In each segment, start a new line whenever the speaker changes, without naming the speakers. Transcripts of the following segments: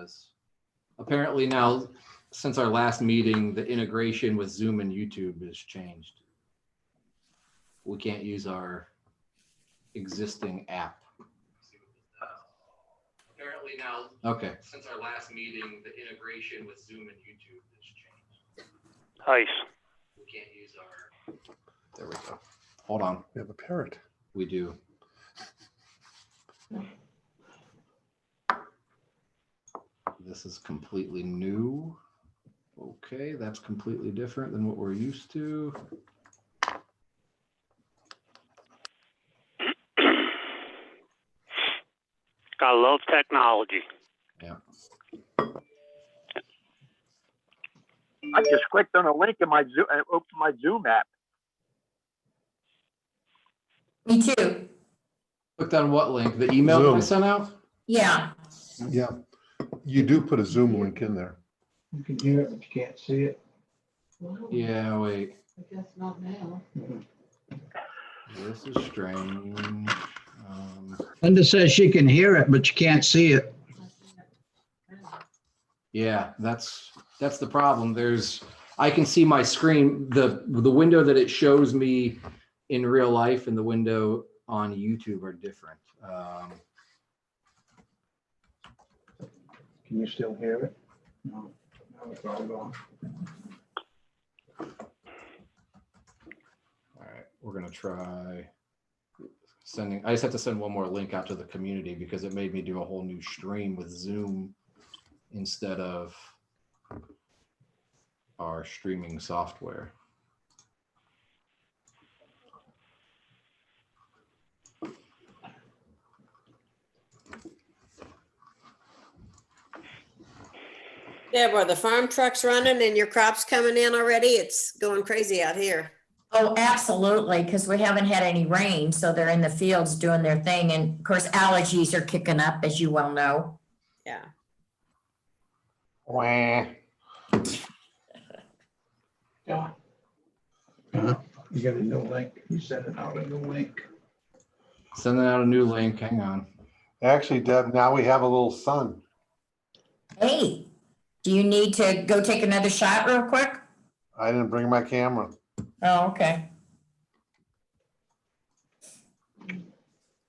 was. Apparently now, since our last meeting, the integration with Zoom and YouTube has changed. We can't use our existing app. Apparently now, okay. Since our last meeting, the integration with Zoom and YouTube has changed.
Nice.
We can't use our. There we go. Hold on.
We have a parrot.
We do. This is completely new. Okay, that's completely different than what we're used to.
Gotta love technology.
Yeah.
I just clicked on a link in my Zoom and opened my Zoom app.
Me too.
Clicked on what link? The email that I
Zoom.
sent out?
Yeah.
Yeah, you do put a Zoom link in there.
You can hear it, but you can't see it.
Yeah, wait.
I guess not now.
This is strange.
Linda says she can hear it, but you can't see it.
Yeah, that's the problem. I can see my screen, the window that it shows me in real life and the window on YouTube are different.
Can you still hear it? No, no, it's all gone.
All right, we're gonna try sending. I just have to send one more link out to the community because it made me do a whole new stream with Zoom instead of our streaming software.
Deb, are the farm trucks running and your crops coming in already? It's going crazy out here.
Oh, absolutely, because we haven't had any rain, so they're in the fields doing their thing. And of course, allergies are kicking up, as you well know.
Yeah.
Wah.
Yeah. You got a new link. You sent it out a new link.
Sending out a new link. Hang on.
Actually, Deb, now we have a little sun.
Hey, do you need to go take another shot real quick?
I didn't bring my camera.
Oh, okay.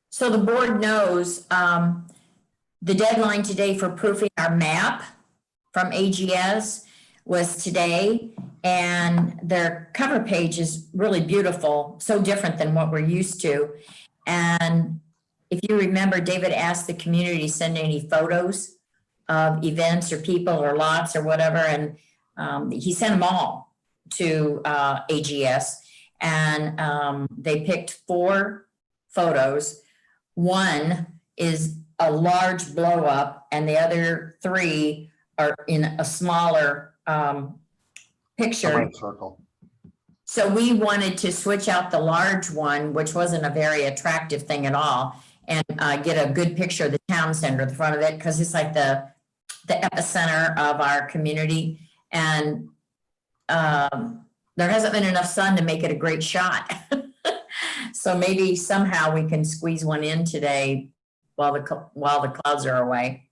So the board knows the deadline today for proofing our map from AGS was today, and their cover page is really beautiful, so different than what we're used to. And if you remember, David asked the community to send any photos of events or people or lots or whatever, and he sent them all to AGS, and they picked 4 photos. One is a large blow up, and the other 3 are in a smaller picture.
Circle.
So we wanted to switch out the large one, which wasn't a very attractive thing at all, and get a good picture of the town center at the front of it, because it's like the epicenter of our community. And there hasn't been enough sun to make it a great shot. So maybe somehow we can squeeze one in today while the clouds are away.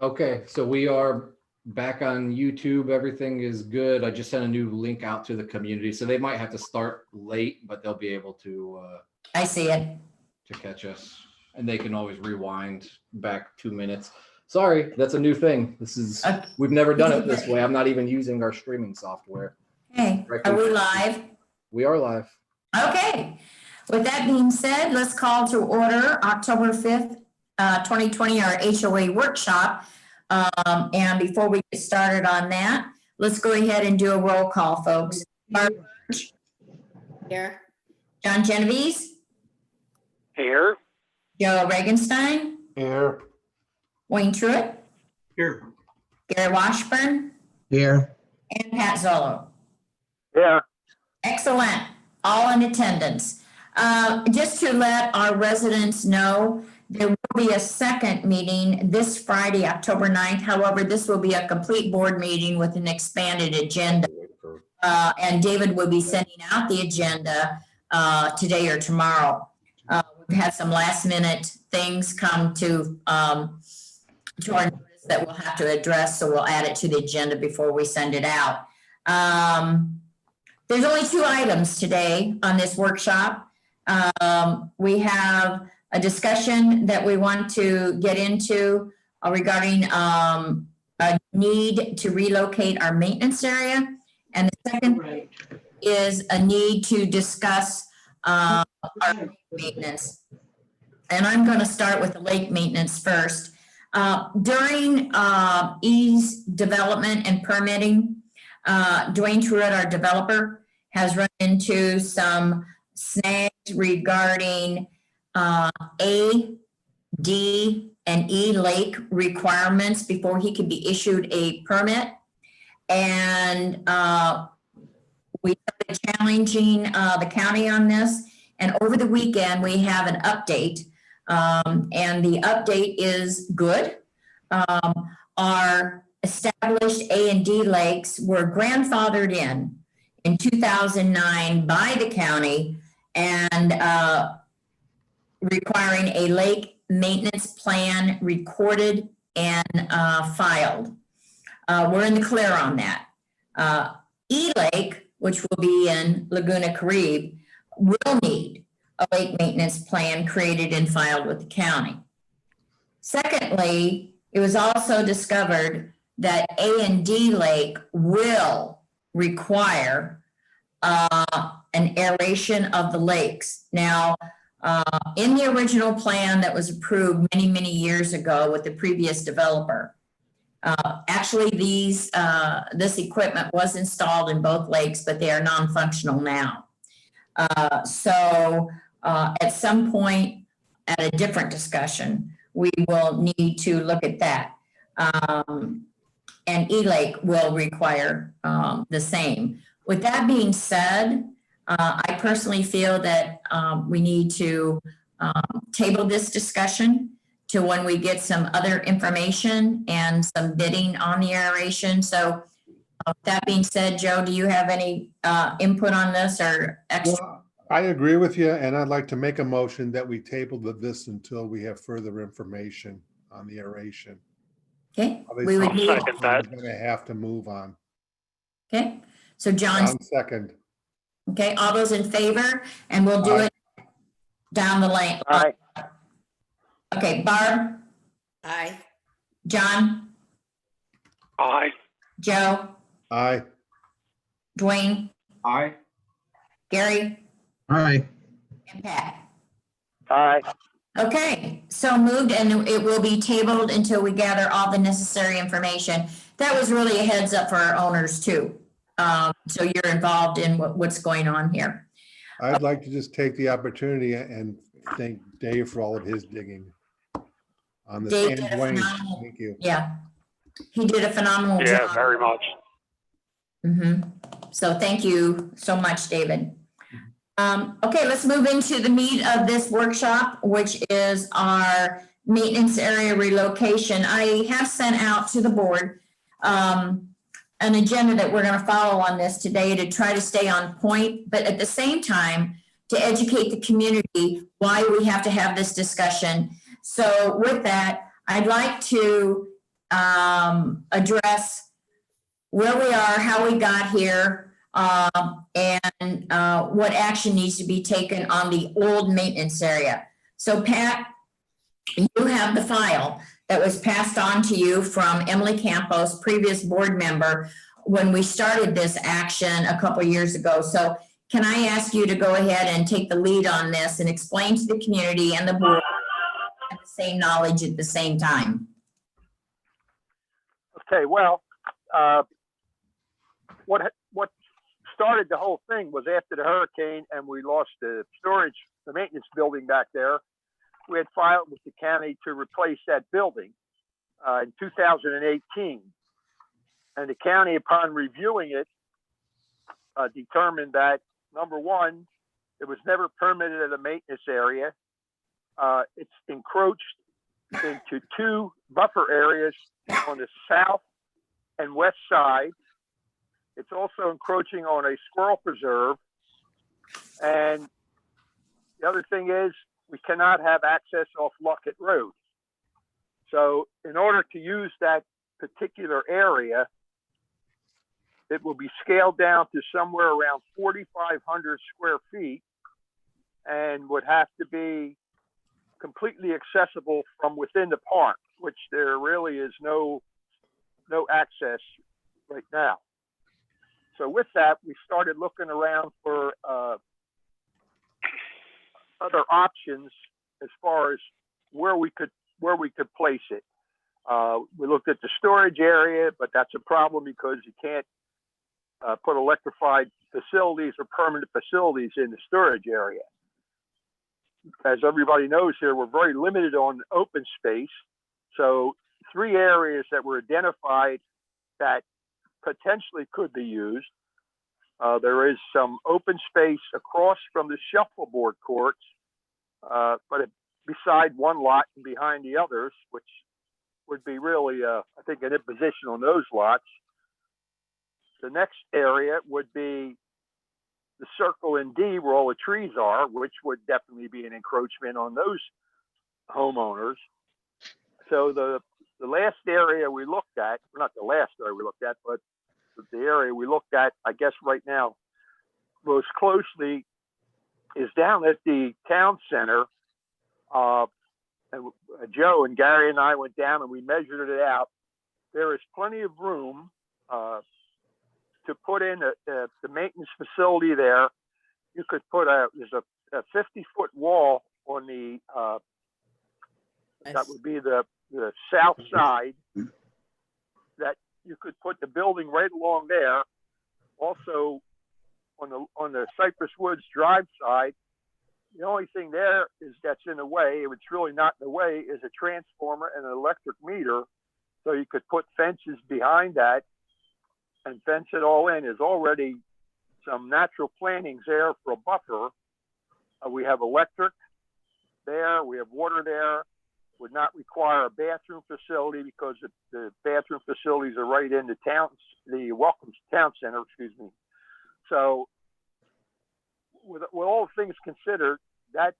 Okay, so we are back on YouTube. Everything is good. I just sent a new link out to the community, so they might have to start late, but they'll be able to
I see it.
catch us, and they can always rewind back 2 minutes. Sorry, that's a new thing. This is we've never done it this way. I'm not even using our streaming software.
Hey, are we live?
We are live.
Okay. With that being said, let's call to order October 5th, 2020, our HOA workshop. And before we get started on that, let's go ahead and do a roll call, folks. Barb Birch,
Here.
John Genovese,
Here.
Joe Regenstein,
Here.
Wayne Truitt,
Here.
Gary Washburn,
Here.
and Pat Zollo.
Yeah.
Excellent. All in attendance. Just to let our residents know, there will be a second meeting this Friday, October 9th. However, this will be a complete board meeting with an expanded agenda. And David will be sending out the agenda today or tomorrow. We've had some last minute things come to our notice that we'll have to address, so we'll add it to the agenda before we send it out. There's only 2 items today on this workshop. We have a discussion that we want to get into regarding a need to relocate our maintenance area. And the second is a need to discuss our maintenance. And I'm going to start with the lake maintenance first. During ease development and permitting, Dwayne Truitt, our developer, has run into some snags regarding A, D, and E lake requirements before he can be issued a permit. And we started challenging the county on this. And over the weekend, we have an update. And the update is good. Our established A and D lakes were grandfathered in 2009 by the county and requiring a lake maintenance plan recorded and filed. We're in the clear on that. E Lake, which will be in Laguna Caribe, will need a lake maintenance plan created and filed with the county. Secondly, it was also discovered that A and D Lake will require an aeration of the lakes. Now, in the original plan that was approved many, many years ago with the previous developer, actually this equipment was installed in both lakes, but they are non-functional now. So at some point at a different discussion, we will need to look at that. And E-Lake will require the same. With that being said, I personally feel that we need to table this discussion to when we get some other information and some bidding on the aeration. So with that being said, Joe, do you have any input on this or extra?
Well, I agree with you, and I'd like to make a motion that we table this until we have further information on the aeration.
Okay,
Obviously,
we would need,
Second that.
we're gonna have to move on.
okay, so John,
Second.
okay, all those in favor, and we'll do
Aye.
it down the lane.
Aye.
Okay, Barb,
Aye.
John,
Aye.
Joe,
Aye.
Dwayne,
Aye.
Gary,
Aye.
and Pat.
Aye.
Okay, so moved, and it will be tabled until we gather all the necessary information. That was really a heads up for our owners too. So you're involved in what's going on here.
I'd like to just take the opportunity and thank Dave for all of his digging on this.
Dave
And
did a
Dwayne,
phenomenal-
thank you.
Yeah, he did a phenomenal
Yeah,
job.
very much.
So thank you so much, David. Okay, let's move into the meat of this workshop, which is our maintenance area relocation. I have sent out to the board an agenda that we're going to follow on this today to try to stay on point, but at the same time to educate the community why we have to have this discussion. So with that, I'd like to address where we are, how we got here, and what action needs to be taken on the old maintenance area. So Pat, you have the file that was passed on to you from Emily Campos, previous board member, when we started this action a couple years ago. So can I ask you to go ahead and take the lead on this and explain to the community and the board the same knowledge at the same time?
Okay, well, what started the whole thing was after the hurricane and we lost the maintenance building back there. We had filed with the county to replace that building in 2018. And the county, upon reviewing it, determined that, number one, it was never permitted as a maintenance area. It's encroached into 2 buffer areas on the south and west side. It's also encroaching on a squirrel preserve. And the other thing is we cannot have access off Luckett Road. So in order to use that particular area, it will be scaled down to somewhere around 4,500 square feet and would have to be completely accessible from within the park, which there really is no access right now. So with that, we started looking around for other options as far as where we could place it. We looked at the storage area, but that's a problem because you can't put electrified facilities or permanent facilities in the storage area. As everybody knows here, we're very limited on open space. So 3 areas that were identified that potentially could be used. There is some open space across from the shuffleboard courts, but beside one lot and behind the others, which would be really, I think, an imposition on those lots. The next area would be the circle in D where all the trees are, which would definitely be an encroachment on those homeowners. So the last area we looked at, not the last area we looked at, but the area we looked at, I guess right now, most closely is down at the town center. And Joe and Gary and I went down and we measured it out. There is plenty of room to put in the maintenance facility there. You could put there's a 50-foot wall on the, that would be the south side, that you could put the building right along there. Also on the Cypress Woods Drive side, the only thing there is that's in the way, it's really not in the way, is a transformer and an electric meter. So you could put fences behind that and fence it all in. There's already some natural plantings there for a buffer. We have electric there, we have water there. Would not require a bathroom facility because the bathroom facilities are right in the Welcome Town Center, excuse me. So with all things considered, that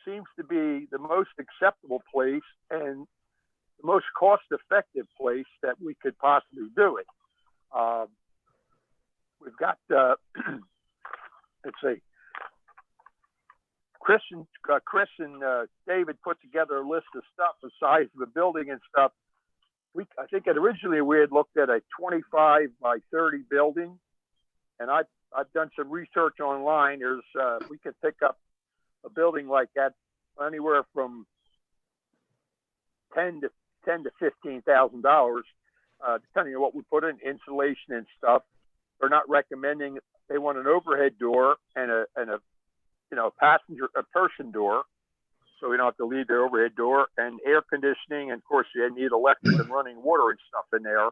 seems to be the most acceptable place and the most cost-effective place that we could possibly do it. We've got, let's see, Chris and David put together a list of stuff, the size of the building and stuff. I think originally we had looked at a 25 by 30 building, and I've done some research online. We could pick up a building like that anywhere from $10,000 to $15,000, depending on what we put in, insulation and stuff. They're not recommending. They want an overhead door and a person door, so we don't have to leave the overhead door, and air conditioning, and of course you need electric and running water and stuff in there.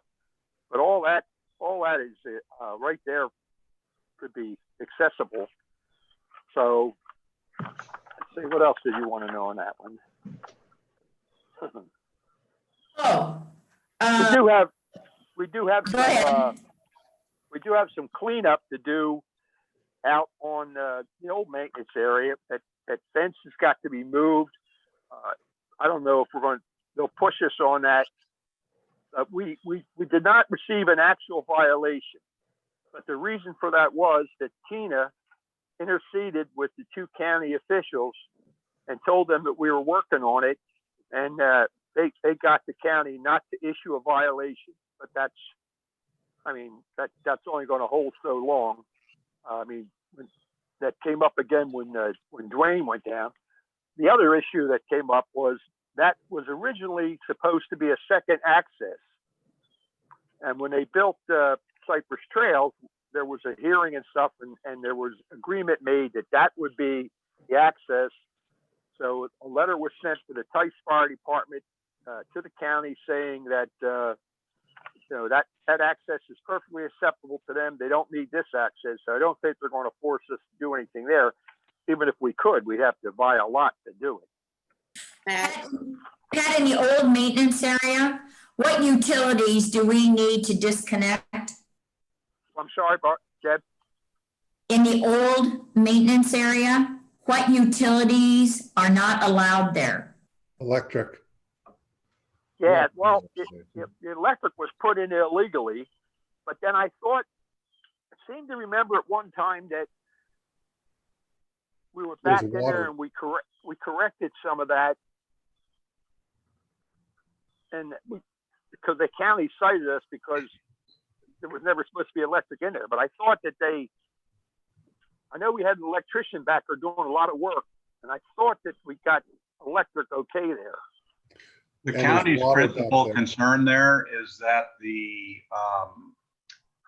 But all that is right there, could be accessible. So let's see, what else did you want to know on that one? We do have some cleanup to do out on the old maintenance area. That fence has got to be moved. I don't know if they'll push us on that. We did not receive an actual violation, but the reason for that was that Tina interceded with the 2 county officials and told them that we were working on it, and they got the county not to issue a violation. But that's only going to hold so long. That came up again when Dwayne went down. The other issue that came up was that was originally supposed to be a second access. And when they built Cypress Trails, there was a hearing and stuff, and there was agreement made that would be the access. So a letter was sent to the Tice Fire Department to the county saying that that access is perfectly acceptable to them. They don't need this access. So I don't think they're going to force us to do anything there. Even if we could, we'd have to buy a lot to do it.
Pat, in the old maintenance area, what utilities do we need to disconnect?
I'm sorry, Deb.
In the old maintenance area, what utilities are not allowed there?
Electric.
Yeah, well, the electric was put in illegally, but then I seemed to remember at one time that we were
There's
back in
water.
there and we corrected some of that. And because the county cited us because there was never supposed to be electric in there. But I thought that I know we had an electrician back there doing a lot of work, and I thought that we got electric okay there.
The
And there's
county's
water back
principal
there.
concern there is that the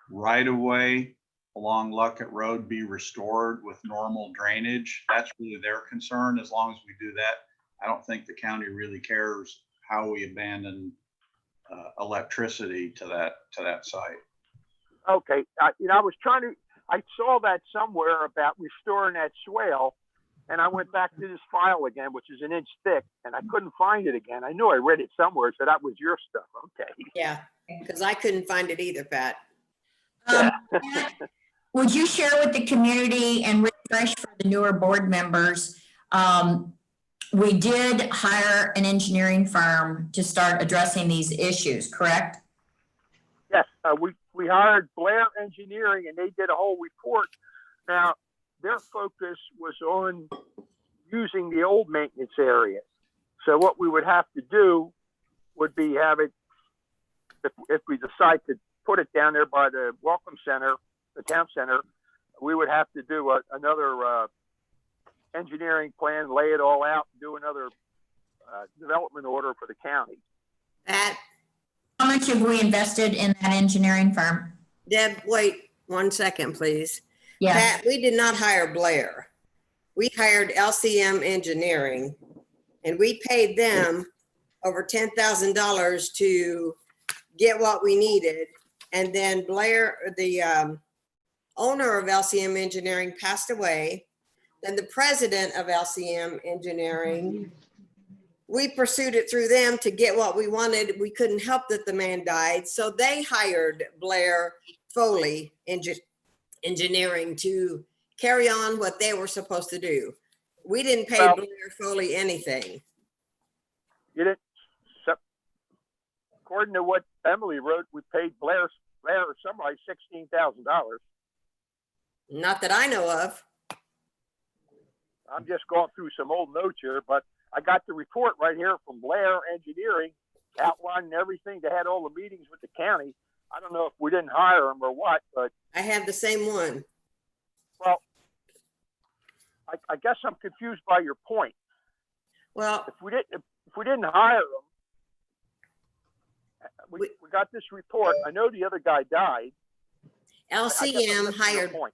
right-of-way along Luckett Road be restored with normal drainage. That's really their concern. As long as we do that, I don't think the county really cares how we abandon electricity to that site.
Okay, I saw that somewhere about restoring that swale, and I went back to this file again, which is an inch thick, and I couldn't find it again. I knew I read it somewhere, so that was your stuff. Okay.
Yeah, because I couldn't find it either, Pat.
Pat, would you share with the community and refresh for the newer board members? We did hire an engineering firm to start addressing these issues, correct?
Yes, we hired Blair Engineering, and they did a whole report. Now, their focus was on using the old maintenance area. So what we would have to do would be have it, if we decide to put it down there by the Welcome Center, the town center, we would have to do another engineering plan, lay it all out, and do another development order for the county.
Pat,
How much have we invested in that engineering firm?
Deb, wait 1 second, please.
Yeah,
Pat, we did not hire Blair. We hired LCM Engineering, and we paid them over $10,000 to get what we needed. And then Blair, the owner of LCM Engineering, passed away. Then the president of LCM Engineering, we pursued it through them to get what we wanted. We couldn't help that the man died. So they hired Blair Foley Engineering to carry on what they were supposed to do. We didn't pay
Well-
Blair Foley anything.
You didn't, according to what Emily wrote, we paid Blair something like $16,000.
Not that I know of.
I'm just going through some old notes here, but I got the report right here from Blair Engineering outlining everything. They had all the meetings with the county. I don't know if we didn't hire them or what, but
I have the same one.
well, I guess I'm confused by your point.
Well,
If we didn't hire them, we got this report. I know the other guy died. I guess I'm
LCM
missing your
hired
point.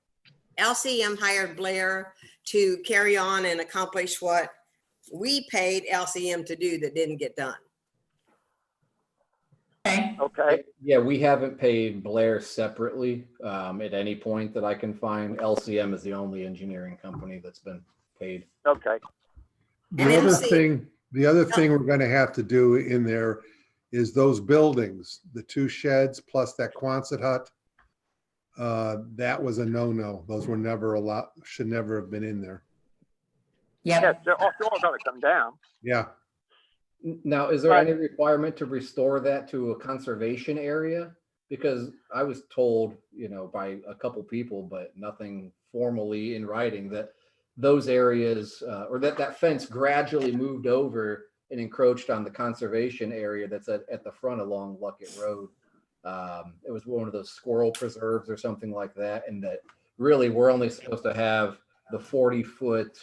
LCM hired Blair to carry on and accomplish what we paid LCM to do that didn't get done.
okay.
Okay.
Yeah, we haven't paid Blair separately at any point that I can find. LCM is the only engineering company that's been paid.
Okay.
The
And
other
MC
thing we're gonna have to do in there is those buildings, the 2 sheds plus that Quonset hut. That was a no-no. Those were never allowed, should never have been in there.
Yes,
Yep.
they're all going to come down.
Yeah,
Now, is there
Right.
any requirement to restore that to a conservation area? Because I was told, by a couple people, but nothing formally in writing, that those areas, or that fence gradually moved over and encroached on the conservation area that's at the front along Luckett Road. It was one of those squirrel preserves or something like that. And that really we're only supposed to have the 40-foot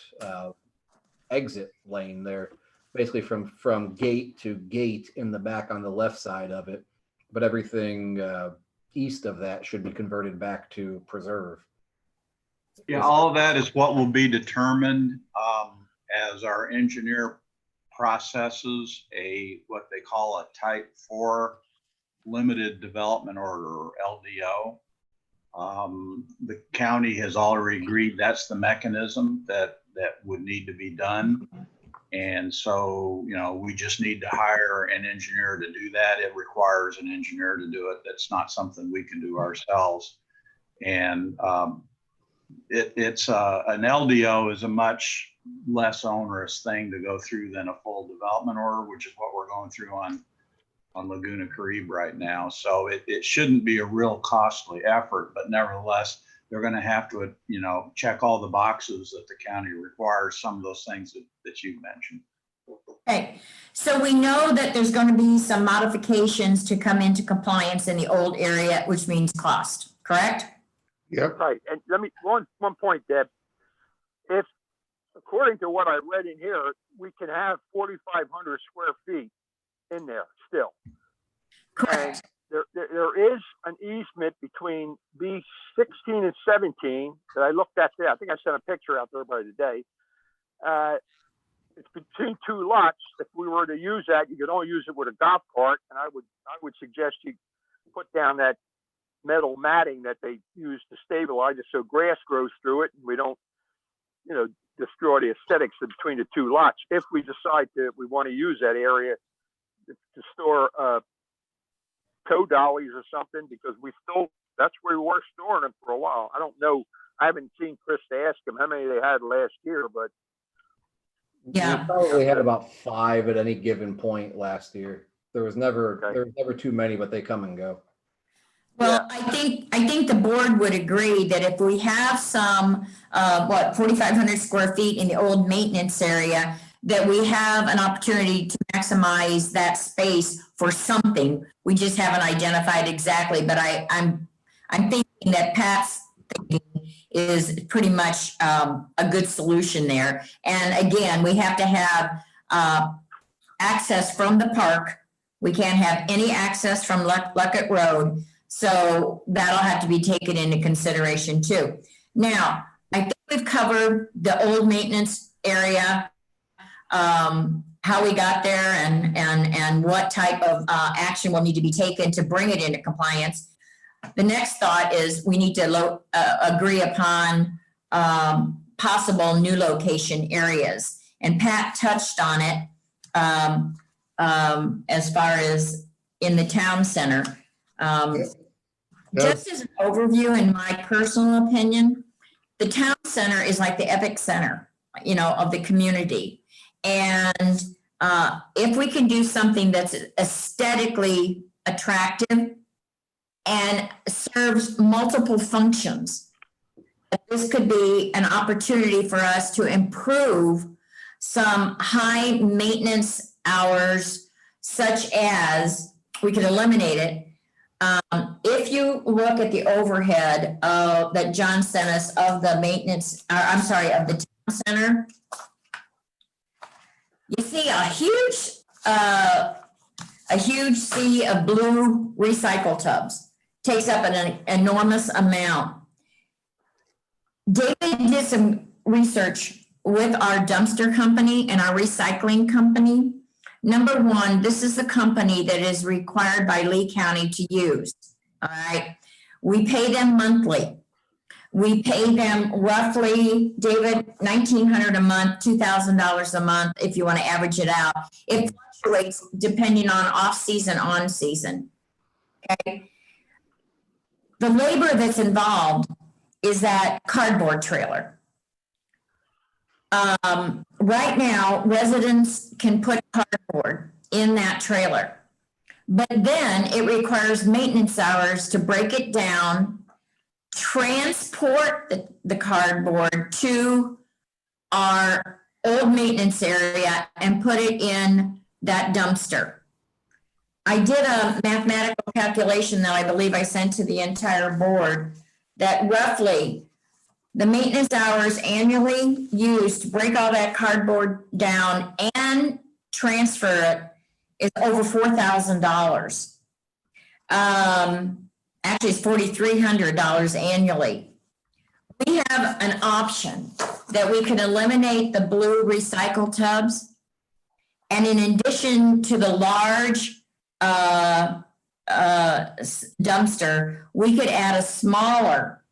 exit lane there, basically from gate to gate in the back on the left side of it. But everything east of that should be converted back to preserve.
Yeah, all of that is what will be determined as our engineer processes what they call a type 4 limited development order, or LDO. The county has already agreed that's the mechanism that would need to be done. And so, we just need to hire an engineer to do that. It requires an engineer to do it. That's not something we can do ourselves. And it's an LDO is a much less onerous thing to go through than a full development order, which is what we're going through on on Laguna Caribe right now. So it shouldn't be a real costly effort, but nevertheless, they're going to have to, you know, check all the boxes that the county requires, some of those things that you mentioned.
Okay, so we know that there's going to be some modifications to come into compliance in the old area, which means cost, correct?
Yep.
Right, and let me, one point, Deb. If, according to what I read in here, we can have 4,500 square feet in there still.
Correct.
There is an easement between B16 and 17 that I looked at there. I think I sent a picture out there by today. It's between two lots. If we were to use that, you could only use it with a golf cart, and I would suggest you put down that metal matting that they use to stabilize it so grass grows through it and we don't, you know, destroy the aesthetics between the two lots. If we decide we want to use that area to store tow dollies or something, because that's where we were storing them for a while. I don't know. I haven't seen Chris to ask him how many they had last year, but
Yeah.
We probably had about 5 at any given point last year. There was never too many, but they come and go.
Well, I think the board would agree that if we have some, 4,500 square feet in the old maintenance area, that we have an opportunity to maximize that space for something. We just haven't identified exactly, but I'm thinking that Pat's thinking is pretty much a good solution there. And again, we have to have access from the park. We can't have any access from Luckett Road. So that'll have to be taken into consideration too. Now, I think we've covered the old maintenance area, how we got there and what type of action will need to be taken to bring it into compliance. The next thought is we need to agree upon possible new location areas. And Pat touched on it as far as in the town center. Just as an overview, in my personal opinion, the town center is like the epic center, you know, of the community. And if we can do something that's aesthetically attractive and serves multiple functions, this could be an opportunity for us to improve some high maintenance hours, such as we could eliminate it. If you look at the overhead that John sent us of the maintenance, of the town center, you see a huge sea of blue recycle tubs. Takes up an enormous amount. David did some research with our dumpster company and our recycling company. Number one, this is the company that is required by Lee County to use, all right? We pay them monthly. We pay them roughly, David, $1,900 a month, $2,000 a month, if you want to average it out. It fluctuates depending on off-season, on-season, okay? The labor that's involved is that cardboard trailer. Right now, residents can put cardboard in that trailer, but then it requires maintenance hours to break it down, transport the cardboard to our old maintenance area and put it in that dumpster. I did a mathematical calculation that I believe I sent to the entire board that roughly the maintenance hours annually used to break all that cardboard down and transfer it is over $4,000. Actually, it's $4,300 annually. We have an option that we can eliminate the blue recycle tubs. And in addition to the large dumpster, we could add a smaller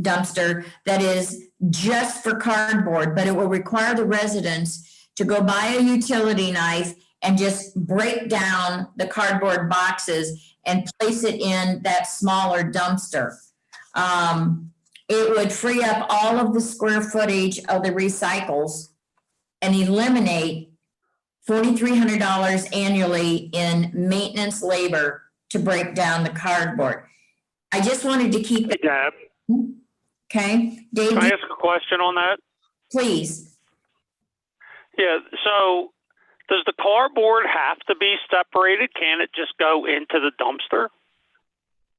dumpster that is just for cardboard, but it will require the residents to go buy a utility knife and just break down the cardboard boxes and place it in that smaller dumpster. It would free up all of the square footage of the recycles and eliminate $4,300 annually in maintenance labor to break down the cardboard. I just wanted to keep
Hey,
it,
Deb,
okay? Dave,
can I ask a question on that?
please.
Yeah, so does the cardboard have to be separated? Can it just go into the dumpster?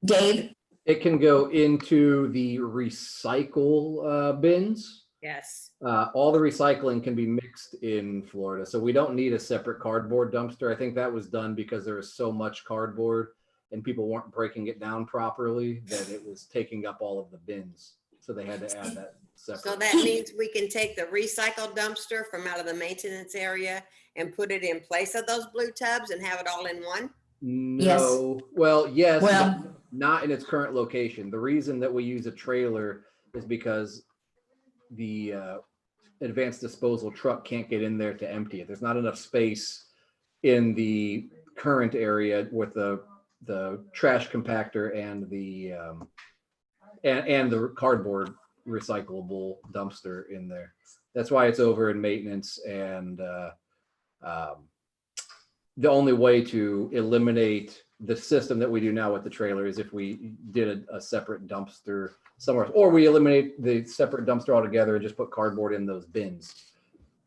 Dave?
It can go into the recycle bins.
Yes.
All the recycling can be mixed in Florida, so we don't need a separate cardboard dumpster. I think that was done because there was so much cardboard and people weren't breaking it down properly that it was taking up all of the bins. So they had to add that separate.
So that means we can take the recycle dumpster from out of the maintenance area and put it in place of those blue tubs and have it all in one?
No, well, yes,
Well-
but not in its current location. The reason that we use a trailer is because the advanced disposal truck can't get in there to empty it. There's not enough space in the current area with the trash compactor and the cardboard recyclable dumpster in there. That's why it's over in maintenance. And the only way to eliminate the system that we do now with the trailer is if we did a separate dumpster somewhere, or we eliminate the separate dumpster altogether and just put cardboard in those bins.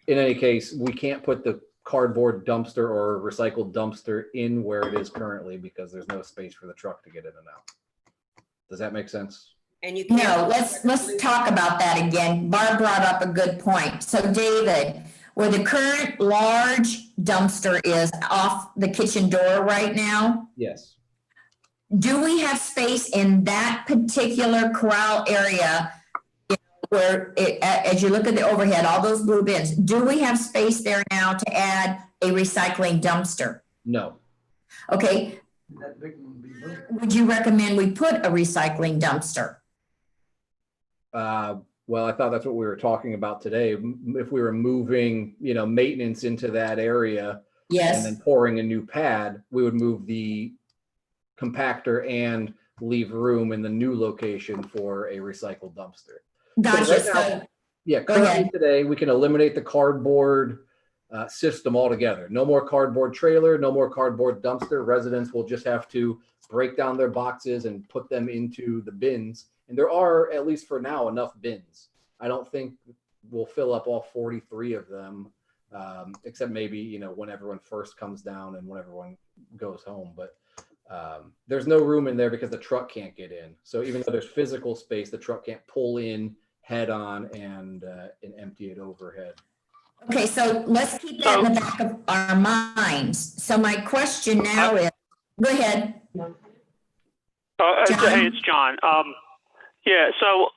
In any case, we can't put the cardboard dumpster or recycled dumpster in where it is currently because there's no space for the truck to get in and out. Does that make sense?
And you
No,
can't.
let's talk about that again. Barb brought up a good point. So David, where the current large dumpster is off the kitchen door right now,
Yes.
do we have space in that particular corral area where as you look at the overhead, all those blue bins, do we have space there now to add a recycling dumpster?
No.
Okay,
That big one would be moved.
would you recommend we put a recycling dumpster?
Well, I thought that's what we were talking about today. If we were moving, maintenance into that area and
Yes,
then pouring a new pad, we would move the compactor and leave room in the new location for a recycled dumpster.
gotcha.
right now-
So,
Yeah,
Go
currently
ahead.
today, we can eliminate the cardboard system altogether. No more cardboard trailer, no more cardboard dumpster. Residents will just have to break down their boxes and put them into the bins. And there are, at least for now, enough bins. I don't think we'll fill up all 43 of them, except maybe, when everyone first comes down and when everyone goes home. But there's no room in there because the truck can't get in. So even though there's physical space, the truck can't pull in head on and empty it overhead.
okay, so let's keep that in the back of our minds. So my question now is, go ahead. John?
Hey, it's John. Yeah, so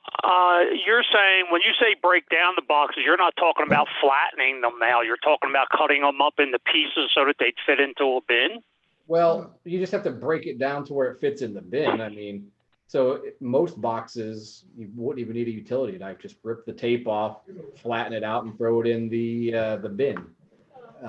you're saying when you say break down the boxes, you're not talking about flattening them now. You're talking about cutting them up into pieces so that they'd fit into a bin?
Well, you just have to break it down to where it fits in the bin. I mean, so most boxes, you wouldn't even need a utility knife. Just rip the tape off, flatten it out, and throw it in the bin.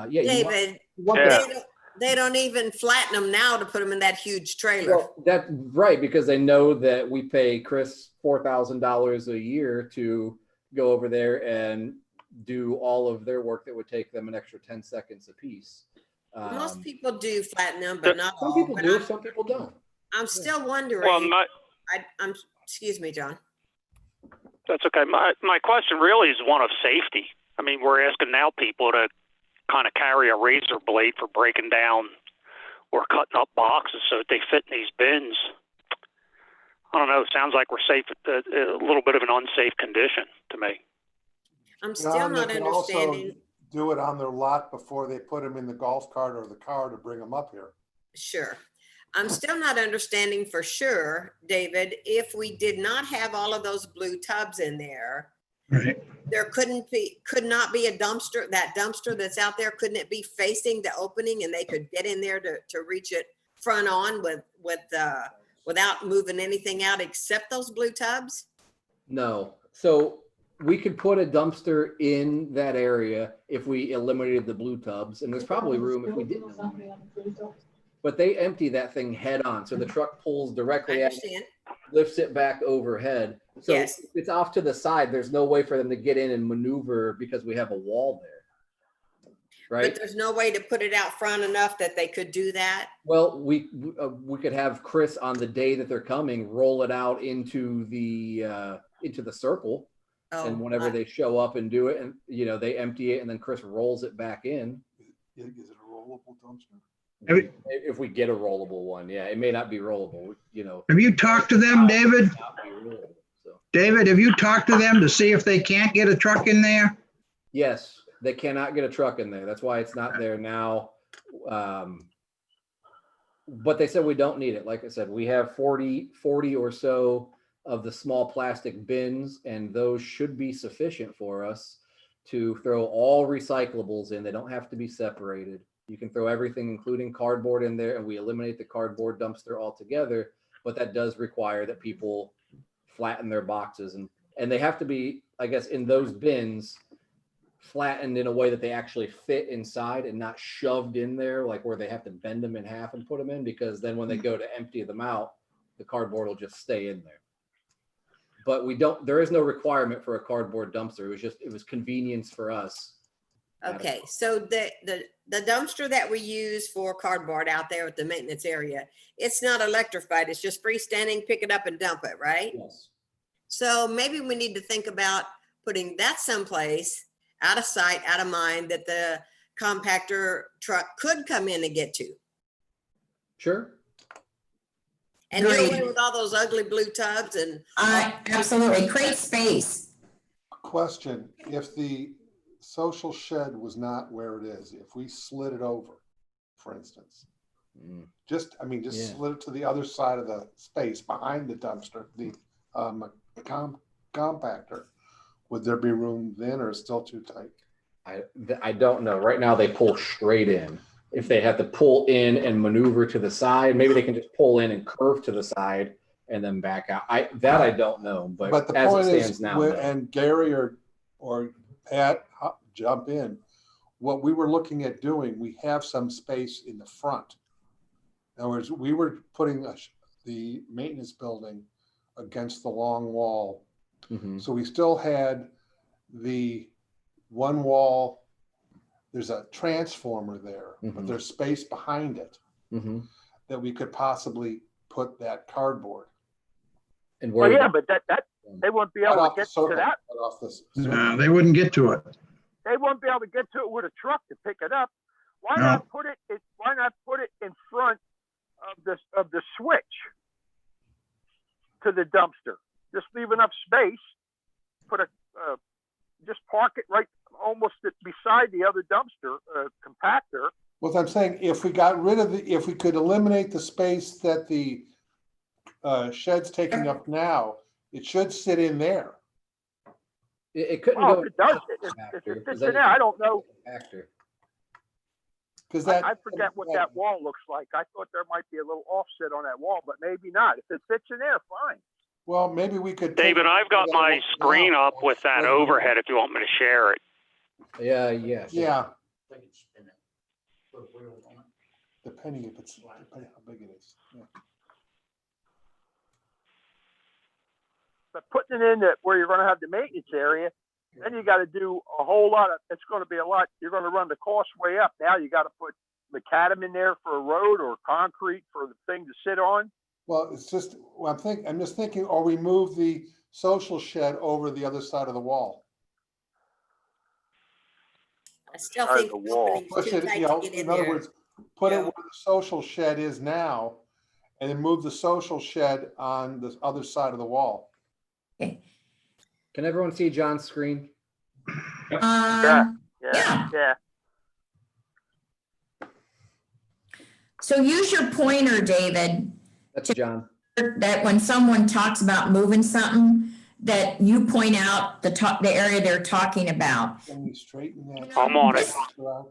Yeah,
David,
you want
Yeah.
that.
they don't even flatten them now to put them in that huge trailer.
Well, that's right, because they know that we pay Chris $4,000 a year to go over there and do all of their work that would take them an extra 10 seconds a piece.
Most people do flatten them, but not
Some
all.
people
But
do, some people don't.
I'm still
Well,
wondering, excuse me, John.
that's okay. My question really is one of safety. I mean, we're asking now people to kind of carry a razor blade for breaking down or cutting up boxes so that they fit in these bins. I don't know. It sounds like we're safe at a little bit of an unsafe condition to me.
I'm still
John, they
not
can also
understanding.
do it on their lot before they put them in the golf cart or the car to bring them up here.
Sure. I'm still not understanding for sure, David, if we did not have all of those blue tubs in there,
Right.
there could not be a dumpster, that dumpster that's out there, couldn't it be facing the opening and they could get in there to reach it front on without moving anything out except those blue tubs?
No. So we could put a dumpster in that area if we eliminated the blue tubs, and there's probably room if we didn't. But they empty that thing head on. So the truck pulls
I
directly out,
understand.
lifts it back overhead. So
Yes.
it's off to the side. There's no way for them to get in and maneuver because we have a wall there.
But
right?
there's no way to put it out front enough that they could do that?
Well, we could have Chris on the day that they're coming, roll it out into the circle.
Oh,
And whenever they show up and do it, and they empty it, and then Chris rolls it back in.
Is it a rollable dumpster?
If we get a rollable one, yeah, it may not be rollable,
Have you talked to them, David?
not be rollable, so.
David, have you talked to them to see if they can't get a truck in there?
Yes, they cannot get a truck in there. That's why it's not there now. But they said we don't need it. Like I said, we have 40 or so of the small plastic bins, and those should be sufficient for us to throw all recyclables in. They don't have to be separated. You can throw everything, including cardboard, in there, and we eliminate the cardboard dumpster altogether. But that does require that people flatten their boxes, and they have to be, I guess, in those bins, flattened in a way that they actually fit inside and not shoved in there, like where they have to bend them in half and put them in, because then when they go to empty them out, the cardboard will just stay in there. But there is no requirement for a cardboard dumpster. It was convenience for us.
okay. So the dumpster that we use for cardboard out there at the maintenance area, it's not electrified. It's just freestanding, pick it up and dump it, right?
Yes.
So maybe we need to think about putting that someplace out of sight, out of mind, that the compactor truck could come in and get to.
Sure.
And do away
Agreed.
with all those ugly blue tubs and.
Absolutely, create space.
Question, if the social shed was not where it is, if we slid it over, for instance, just
Yeah.
slid it to the other side of the space behind the dumpster, the compactor, would there be room then, or is it still too tight?
I don't know. Right now they pull straight in. If they have to pull in and maneuver to the side, maybe they can just pull in and curve to the side and then back out. I don't know, but
the
as
point
it stands
is,
now, no.
and Gary or Pat, jump in. What we were looking at doing, we have some space in the front. In other words, we were putting the maintenance building against the long wall.
Mhm.
So we still had the one wall, there's a transformer there, but
Mhm.
there's space behind it
Mhm.
that we could possibly put that cardboard.
And
Well,
where
yeah, but that they wouldn't be
Right
able
off
to
the
get
circle,
to that.
right off this.
No, they wouldn't get to it.
They won't be able to get to it with a truck to pick it up. Why
No.
not put it? Why not put it in front of the switch to the dumpster? Just leave enough space. Just park it right almost beside the other dumpster compactor.
Well, I'm saying, if we got rid of if we could eliminate the space that the shed's taking up now, it should sit in there.
it couldn't
Well,
go.
if it does, if it fits in there, I don't know.
Factor.
Because that.
I forget what that wall looks like. I thought there might be a little offset on that wall, but maybe not. If it fits in there, fine.
Well, maybe we could.
David, I've got my screen up with that overhead if you want me to share it.
Yeah. Yes.
Yeah. Depending depending how big it is. Yeah.
But putting it in where you're going to have the maintenance area, then you got to do a whole lot of. It's going to be a lot. You're going to run the cost way up. Now you got to put macadam in there for a road or concrete for the thing to sit on.
Well, it's just, I'm just thinking, or we move the social shed over the other side of the wall.
I still
Side
think
of the
the
wall.
opening's
Push
too
it,
tight
you know,
to get in
in other
there.
words, put it
Yeah.
where the social shed is now, and then move the social shed on the other side of the wall.
Can everyone see John's screen?
Yeah.
Yeah.
So use your pointer, David,
That's John.
that when someone talks about moving something, that you point out the area they're talking about.
Can we straighten that?
I'm on it.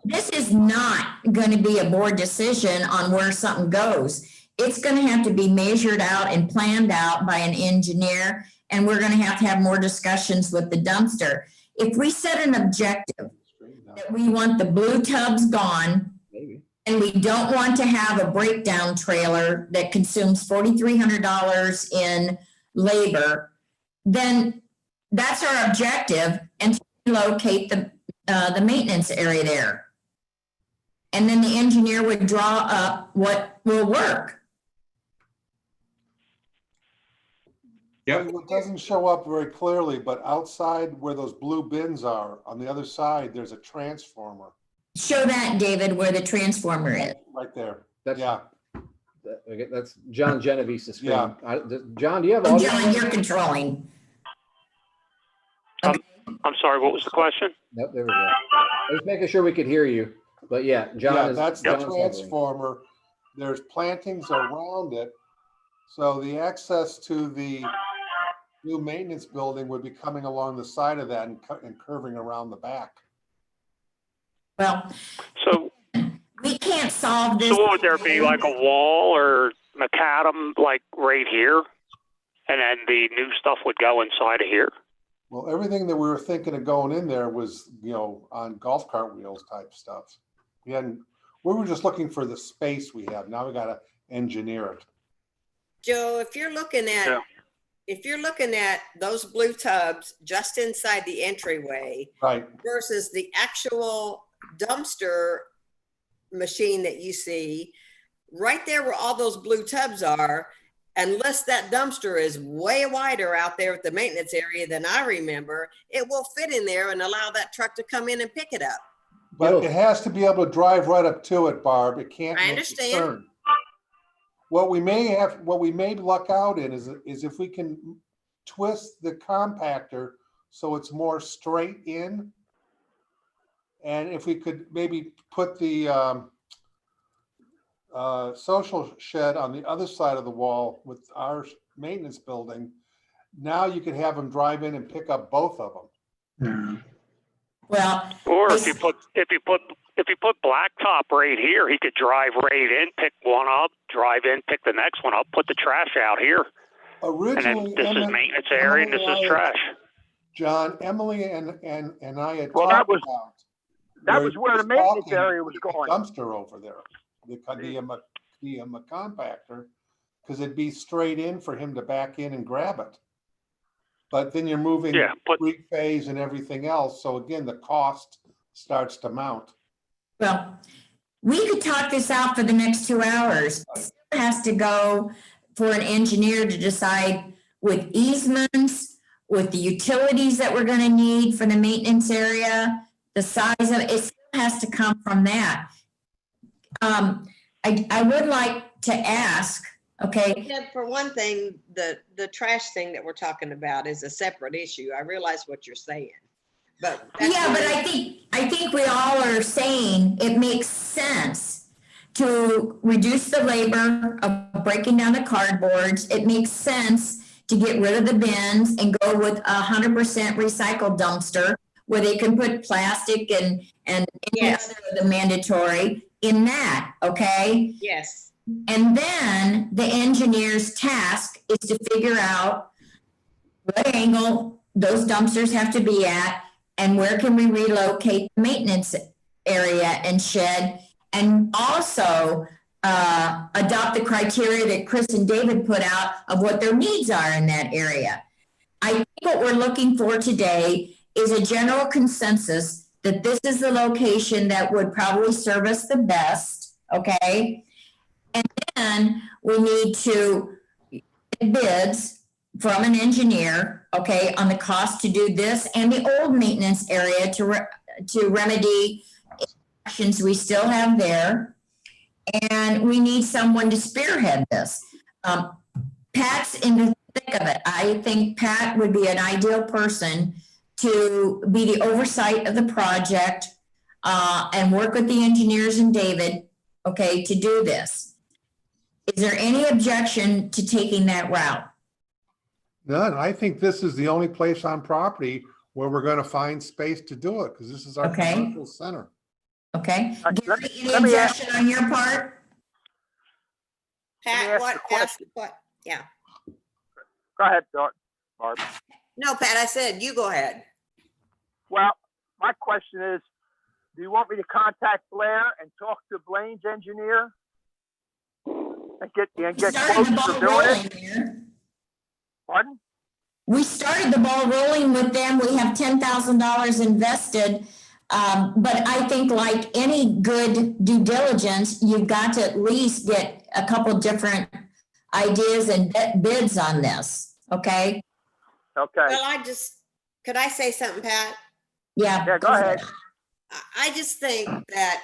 This is not going to be a board decision on where something goes. It's going to have to be measured out and planned out by an engineer, and we're going to have more discussions with the dumpster. If we set an objective that we want the blue tubs gone,
Maybe.
and we don't want to have a breakdown trailer that consumes $4,300 in labor, then that's our objective, and to locate the maintenance area there. and then the engineer would draw up what will work.
Yep.
It doesn't show up very clearly, but outside where those blue bins are, on the other side, there's a transformer
Show that, David, where the transformer is.
right there.
That's,
Yeah,
that's John Geneviese's screen.
Yeah.
John, do you have
Oh,
audio?
John, you're controlling.
I'm sorry, what was the question?
Nope, there we go. I was making sure we could hear you, but yeah, John
yeah,
is.
that's the
John's hovering.
transformer. There's plantings around it. So the access to the new maintenance building would be coming along the side of that and curving around the back.
Well,
So,
we can't solve this.
so would there be like a wall or macadam like right here? And then the new stuff would go inside of here?
Well, everything that we were thinking of going in there was, on golf cart wheels type stuff. We were just looking for the space we have. Now we got to engineer it.
Joe, if you're looking at,
Yeah.
those blue tubs just inside the entryway
Right.
versus the actual dumpster machine that you see, right there where all those blue tubs are, unless that dumpster is way wider out there at the maintenance area than I remember, it will fit in there and allow that truck to come in and pick it up.
But it has to be able to drive right up to it, Barb. It can't.
I
make a
understand.
turn. What we may luck out in is if we can twist the compactor so it's more straight in. And if we could maybe put the social shed on the other side of the wall with our maintenance building, now you could have them drive in and pick up both of them.
Well,
Or if you put blacktop right here, he could drive right in, pick one up, drive in, pick the next one up, put the trash out here. And then
Originally,
this is maintenance area and this is trash.
John, Emily and I had
Well, that
talked
was-
about.
That was where the maintenance
talking
area was
with the
going.
Dumpster over there, the compactor, because it'd be straight in for him to back in and grab it. But then you're moving
Yeah, but
three phase and everything else. So again, the cost starts to mount.
well, we could talk this out for the next 2 hours. It still has to go for an engineer to decide with easements, with the utilities that we're gonna need for the maintenance area, the size of it, it still has to come from that. I would like to ask, okay,
Yeah, for one thing, the trash thing that we're talking about is a separate issue. I realize what you're saying. But that's
yeah, but
really-
I think we all are saying it makes sense to reduce the labor of breaking down the cardboards. It makes sense to get rid of the bins and go with 100% recycled dumpster where they can put plastic and any
Yes.
other of the mandatory in that, okay?
Yes,
And then the engineer's task is to figure out what angle those dumpsters have to be at and where can we relocate the maintenance area and shed, and also adopt the criteria that Chris and David put out of what their needs are in that area. I think what we're looking for today is a general consensus that this is the location that would probably serve us the best, okay? And then we need to get bids from an engineer, okay, on the cost to do this and the old maintenance area to remedy actions we still have there. And we need someone to spearhead this. Pat's in the thick of it. I think Pat would be an ideal person to be the oversight of the project and work with the engineers and David, okay, to do this. Is there any objection to taking that route?
None. I think this is the only place on property where we're going to find space to do it, because this is our
Okay.
commercial center.
Okay?
Let
Gary,
me-
any
let me ask-
objection on your part?
Pat,
ask
what,
the question.
yeah.
Go ahead, Barb.
No, Pat, I said, you go ahead.
Well, my question is, do you want me to contact Blair and talk to Blaine's engineer? And get
We
quotes
started the
for
ball
doing
rolling
it?
here.
Pardon?
We started the ball rolling with them. We have $10,000 invested But I think like any good due diligence, you've got to at least get a couple different ideas and bids on this, okay?
Okay,
Well, could I say something, Pat?
yeah, go ahead.
I just think that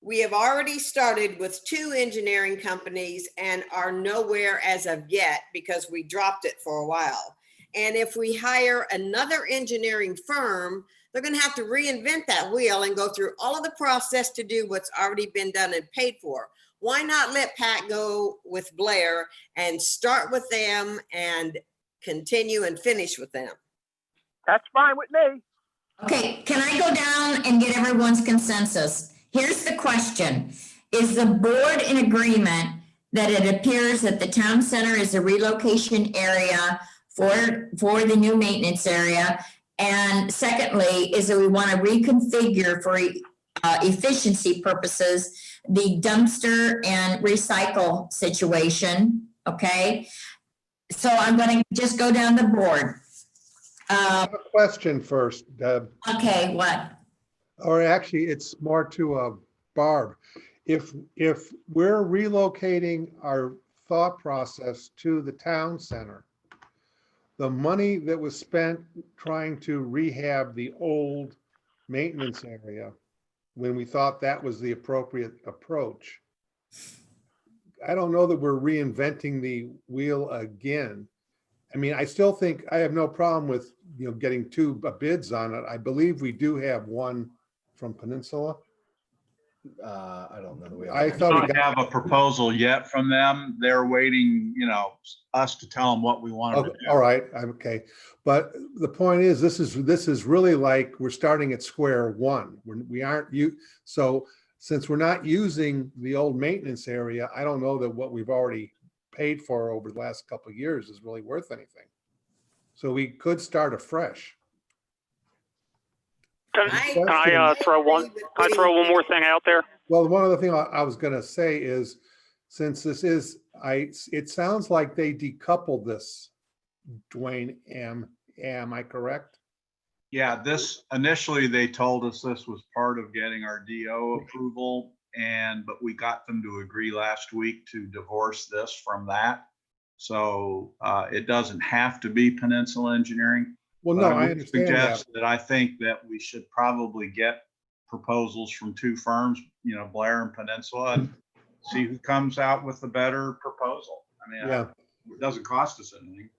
we have already started with 2 engineering companies and are nowhere as of yet because we dropped it for a while. And if we hire another engineering firm, they're going to have to reinvent that wheel and go through all of the process to do what's already been done and paid for. Why not let Pat go with Blair and start with them and continue and finish with them?
That's fine with me.
Okay, can I go down and get everyone's consensus? Here's the question. Is the board in agreement that it appears that the town center is a relocation area for the new maintenance area? And secondly, is that we want to reconfigure for efficiency purposes, the dumpster and recycle situation, okay? So I'm going to just go down the board.
I have a question first, Deb,
Okay, what?
or actually it's more to Barb. If we're relocating our thought process to the town center, the money that was spent trying to rehab the old maintenance area, when we thought that was the appropriate approach, I don't know that we're reinventing the wheel again. I mean, I still think I have no problem with, getting 2 bids on it. I believe we do have one from Peninsula.
I don't know. We
I
We
thought we
don't
got,
have a proposal yet from them. They're waiting, us to tell them what we want to
okay,
do.
all right, okay. But the point is, this is really like we're starting at square one. We aren't so since we're not using the old maintenance area, I don't know that what we've already paid for over the last couple of years is really worth anything. So we could start afresh.
Can I throw one more thing out there?
Well, one other thing I was going to say is, since this is, it sounds like they decoupled this, Dwayne, am I correct?
Yeah, initially they told us this was part of getting our DO approval, but we got them to agree last week to divorce this from that. So it doesn't have to be Peninsula Engineering.
Well,
But
no,
I
I
would
understand that.
suggest that I think that we should probably get proposals from 2 firms, Blair and Peninsula, and see who comes out with the better proposal. I mean,
Yeah.
it doesn't cost us anything.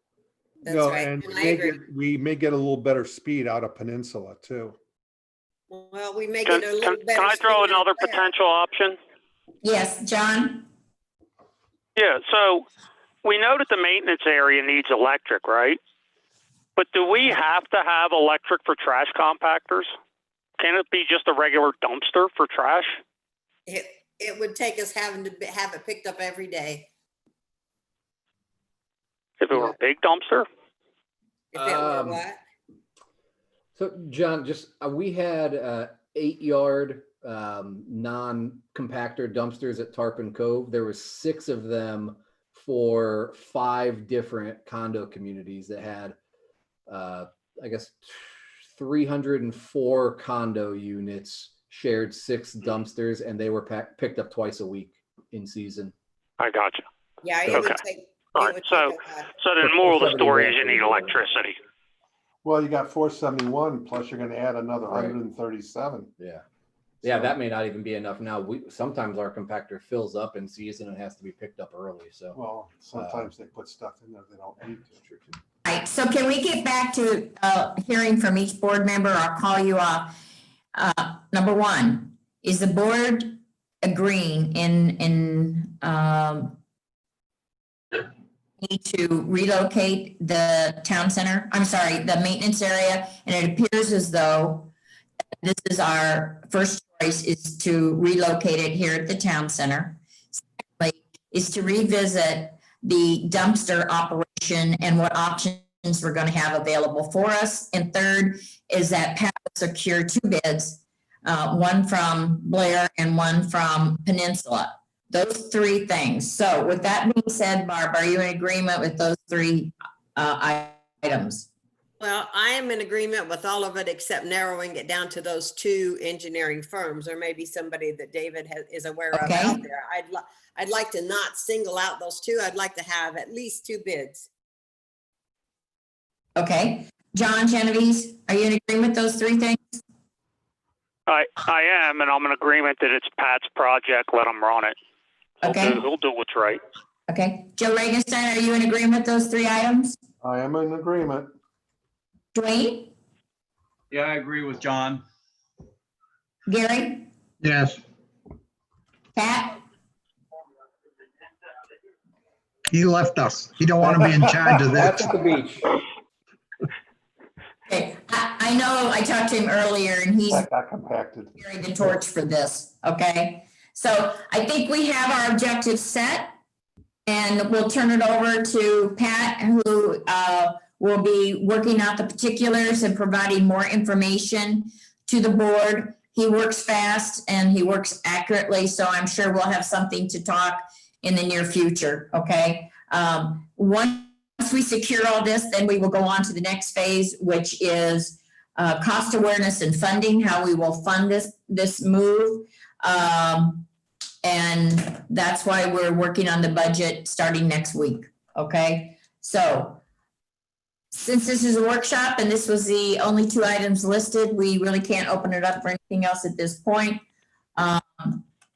That's
No,
right.
and
And I agree.
we may get a little better speed out of Peninsula too.
Well, we may
Can,
get a
can,
little better.
can I throw
speed
another
there.
potential option?
Yes, John?
Yeah, so we know that the maintenance area needs electric, right? But do we have to have electric for trash compactors? Can it be just a regular dumpster for trash?
It would take us having to have it picked up every day.
If it were a big dumpster?
If it were what?
So John, we had 8-yard non-compactor dumpsters at Tarpon Cove. There was 6 of them for 5 different condo communities that had, I guess, 304 condo units, shared 6 dumpsters, and they were picked up twice a week in season.
I gotcha.
Yeah, it
Okay.
would take.
All
it
right,
would
so
take a while.
the moral of the story is you need electricity.
Well, you got 471, plus you're gonna add another
Right.
137.
Yeah.
So-
That may not even be enough now. Sometimes our compactor fills up in season and has to be picked up early. So
Well, sometimes they put stuff in there they don't need to.
All right, so can we get back to hearing from each board member? I'll call you off. Number 1, is the board agreeing need to relocate the town center? I'm sorry, the maintenance area, and it appears as though this is our first choice is to relocate it here at the town center. Secondly, is to revisit the dumpster operation and what options we're going to have available for us. And third is that Pat will secure 2 bids, one from Blair and one from Peninsula. Those 3 things. So with that being said, Barb, are you in agreement with those 3 items?
Well, I am in agreement with all of it except narrowing it down to those 2 engineering firms, or maybe somebody that David is aware of
Okay.
out there. I'd like to not single out those 2. I'd like to have at least 2 bids.
Okay. John, Genevieve, are you in agreement with those 3 things?
I am, and I'm in agreement that it's Pat's project. Let him run it.
Okay.
He'll do what's right.
Okay. Joe Regenstein, are you in agreement with those 3 items?
I am in agreement.
Dwayne?
Yeah, I agree with John.
Gary?
Yes,
Pat?
he left us. He don't want to be in charge of
That's
this.
at the beach.
Okay. I know I talked to him earlier and he's
That got compacted.
carrying the torch for this, okay? So I think we have our objectives set. And we'll turn it over to Pat, who will be working out the particulars and providing more information to the board. He works fast and he works accurately, so I'm sure we'll have something to talk in the near future, okay? Once we secure all this, then we will go on to the next phase, which is cost awareness and funding, how we will fund this move. And that's why we're working on the budget starting next week, okay? So since this is a workshop and this was the only 2 items listed, we really can't open it up for anything else at this point.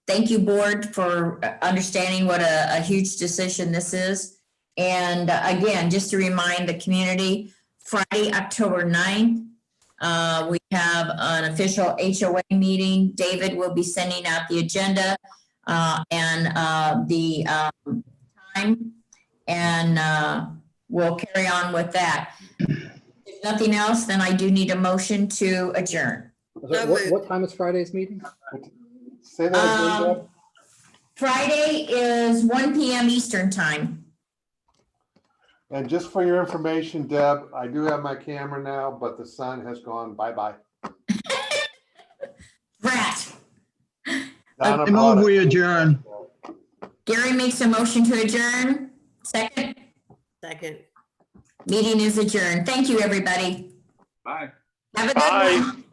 Thank you, board, for understanding what a huge decision this is. And again, just to remind the community, Friday, October 9th, we have an official HOA meeting. David will be sending out the agenda and the time, and we'll carry on with that. If nothing else, then I do need a motion to adjourn.
What time is Friday's meeting?
Say that again, Deb.
Friday is 1 p.m. Eastern time.
And just for your information, Deb, I do have my camera now, but the sun has gone bye-bye.
Rat.
Donna
I
brought
move
it.
we adjourn.
Gary makes a motion to adjourn. Second.
Second.
Meeting is adjourned. Thank you, everybody.
Bye.
Have a good
Bye.
one.